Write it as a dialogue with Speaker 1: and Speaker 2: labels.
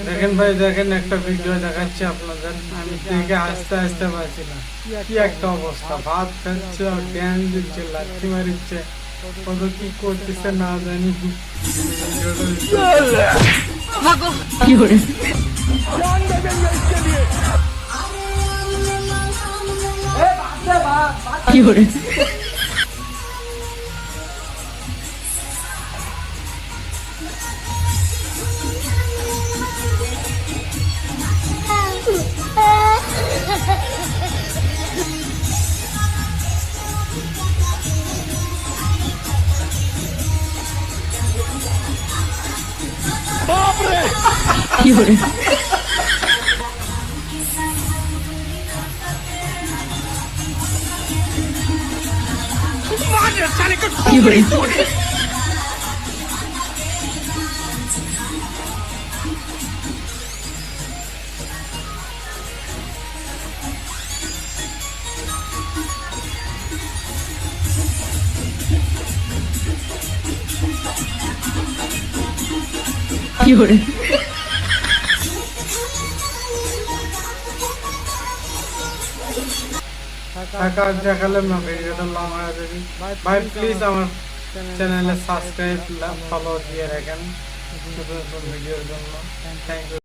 Speaker 1: দেখেন ভাই, দেখেন একটা ভিডিও দেখাচ্ছি আপনাদের। আমি দেখে হাসতে হাসতে পারছি না। কি একটা অবস্থা, ভাত খাচ্ছে আর ড্যান্স দিচ্ছে, লাথি মারিচ্ছে, কত কি করতেছে না জানি।
Speaker 2: কি করে কি করে কি করে কি করে কি করে
Speaker 1: টাকা দেখালাম না, ভিডিওটা লং হয়ে যাবে। ভাই প্লিজ আমার চ্যানেলে সাবস্ক্রাইব ফলো দিয়ে রাখেন নতুন নতুন ভিডিওর জন্য। Thank you.